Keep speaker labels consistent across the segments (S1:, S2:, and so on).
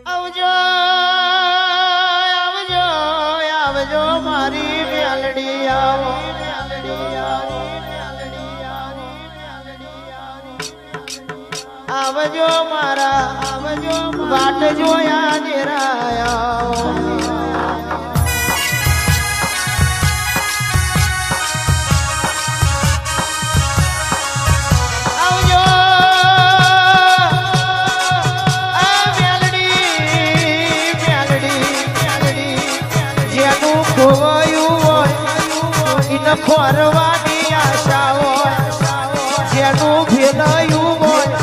S1: આવજો આવજો આવજો મારી મેલડી આવો આવજો મારા આવજો વાટ જોયા દેરાયા ફરવાની આશા હોય જેનું ભેલાયું હોય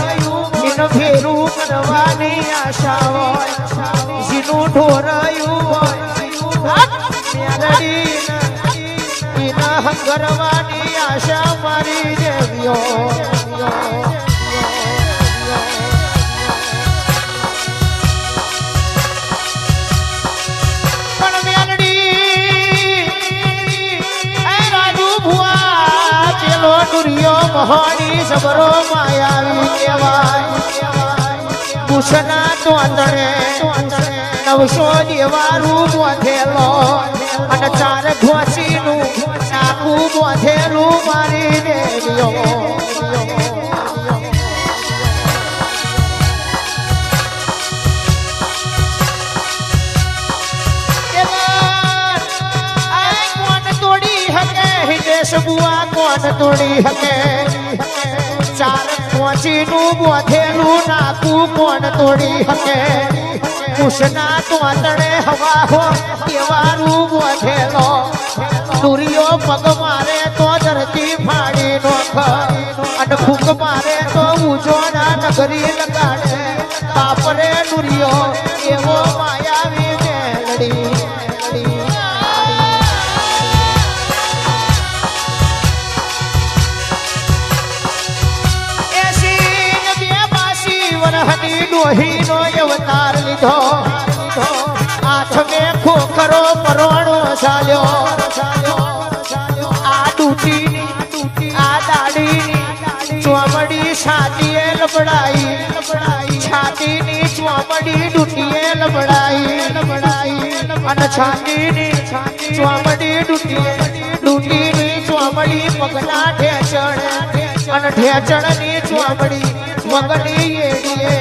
S1: એનું ફેરું કરવાની આશા હોય જેનું ઢોરાયું હોય એના હંગરવાની આશા મારી દેવીઓ મહોની સબરો માયાવી કહેવાય કુશના તો અંતરે 900 જેવા રૂપ વધેલો અને 4 ઘોસીનું નાકું વધેલું મારી દેવીઓ બુઆ કોણ તોડી હકે 4 ઘોસીનું બોધેલું નાકું કોણ તોડી હકે કુશના તો અંતરે હવા હો કેવારું બોધેલો દુરિયો પગ મારે તો ધરતી ફાડી નોખ અને ફૂંક મારે તો ઉજોના નગરી લગાડે બાપરે દુરિયો એવો માયાવી મેલડી ડોહીનો અવતાર લીધો હાથ મેં ખોખરો પરોણો ચાલ્યો આ ડૂટીની આ દાડીની ચોમડી છાતીએ લબડાઈ છાતીની ચોમડી ડૂટીએ લબડાઈ અને છાતીની ચોમડી ડૂટીની ચોમડી પગના ઠેચણ અને ઠેચણની ચોમડી મગની એડીએ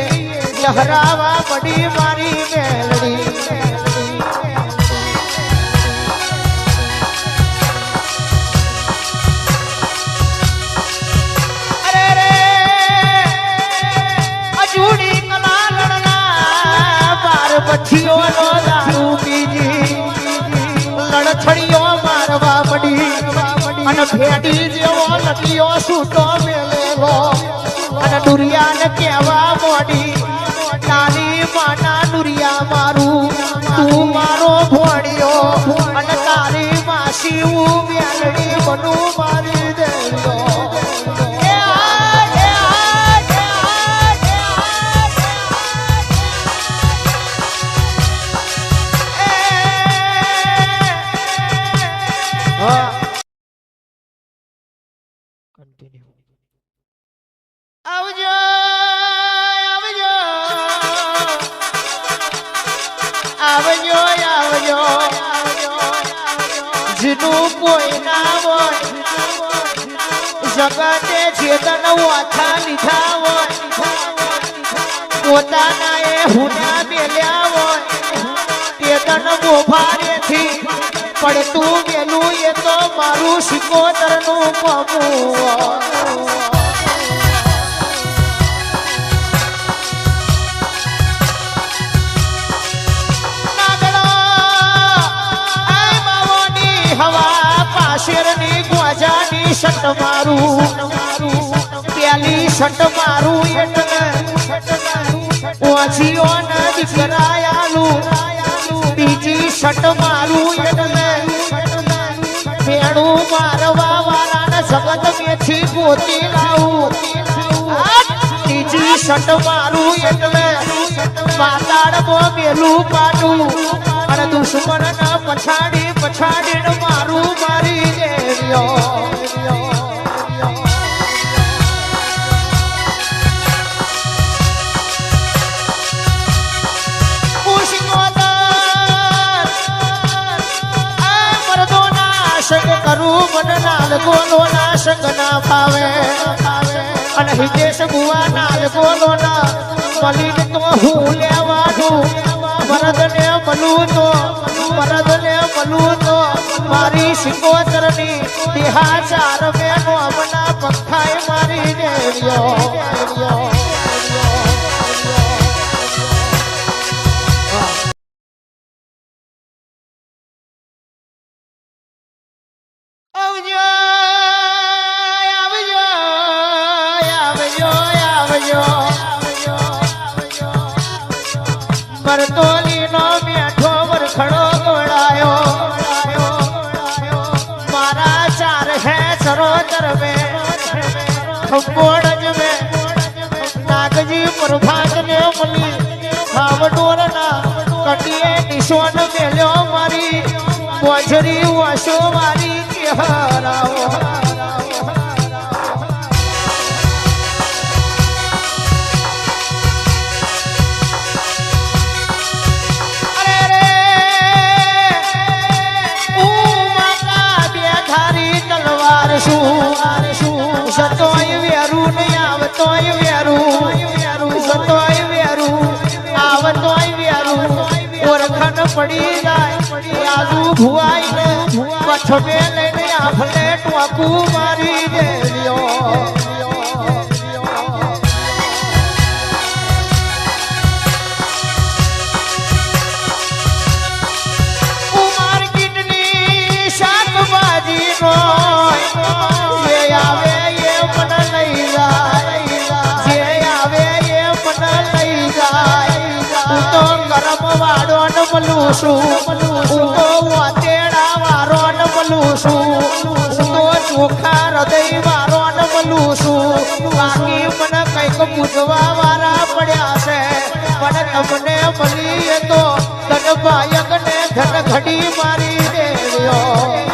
S1: લહરાવા પડી મારી મેલડી અરે રે અજૂડી કલા લડના બાર પછીઓ નો દારૂ પીજી લડથડીઓ મારવા પડી અને ભેડી જેવો લટીઓ સૂટો મેલેલો અને દુરિયાને કહેવા મોડી તારી માના દુરિયા મારું તું મારો ભોળિયો અને તારી માસી હું મેલડી બનું મારી દેવો આવજો આવજો આવજો જીનું કોઈ ના હોય જગતે ચેતન વાથા લીધા હોય પોતાના એ હુના મેલ્યા હોય ચેતન મોભારેથી પડતું મેલું એ તો મારું શિકોતરનું પમું શેરની ગોજાની શટ મારું પેલી શટ મારું એટલે ઓછીઓ ન દીકરાયાલું બીજી શટ મારું એટલે ભેણું મારવા વાળાને જગત મેથી ગોતી લાવું ત્રીજી શટ મારું એટલે પાતાળમાં મેલું પાડું અને દુશ્મન પછાડી પછાડીને મારું મારી દેવ્યો ગોલોના સંગના ભાવે અને હિતેશ બુવા નાલ ગોલોના મલીન તો હું લેવાનું મરદને મળું તો મારી સિકોતરની બિહાચાર મેનો અમના પખાય મારી દેવ્યો મરતોલી નો મેઠો વરખડો ગોળાયો મારા ચાર હે સરોતર में ખંભોડ જ में નાગજી પ્રભાત ને મળી ભાવડોરના કટીએ નિશોન મેલ્યો મારી બોજરી વાસો મારી કે હરાવો સતોય વેરું ને આવતોય વેરું સતોય વેરું આવતોય વેરું ઓરખન પડી જાય આજુ ભુવાઈ ને પછમે લઈને આફલે ટોકું મારી દેવ્યો માર્કેટની શાકભાજી નો મલું છું હું તો વાતેડા વારો ન મલું છું હું તો ચોખા હૃદય વારો ન મલું છું બાકી મને કંઈક પૂછવા વાળા પડ્યા છે પણ તમને મળી તો ધન બાયક ને ધન ઘડી મારી દેવ્યો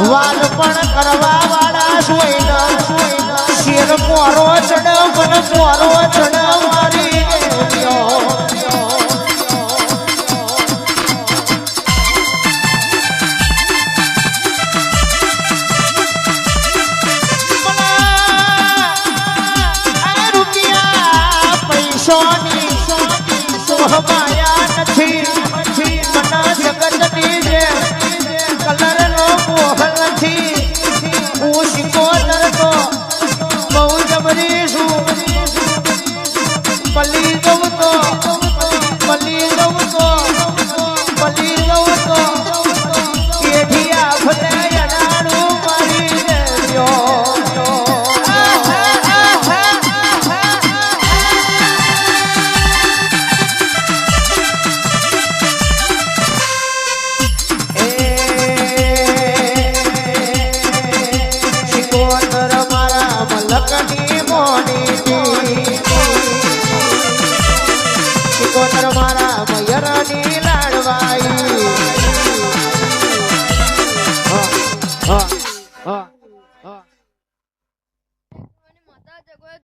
S1: વાલ પણ કરવા વાળા જોઈને શેર મોરો ચડ મને મોરો ચડ મારી દેવ્યો રૂપિયા પૈસોની મોહમાયા નથી મને જગતની જે કલર નો મોહ નથી હું શિકોતર તો બહુ જબરી છું પલી જવું તો કેઠિયા ભલે અડાડું મારી દેવ્યો શિકોતર મારા મયરની લાડવાઈ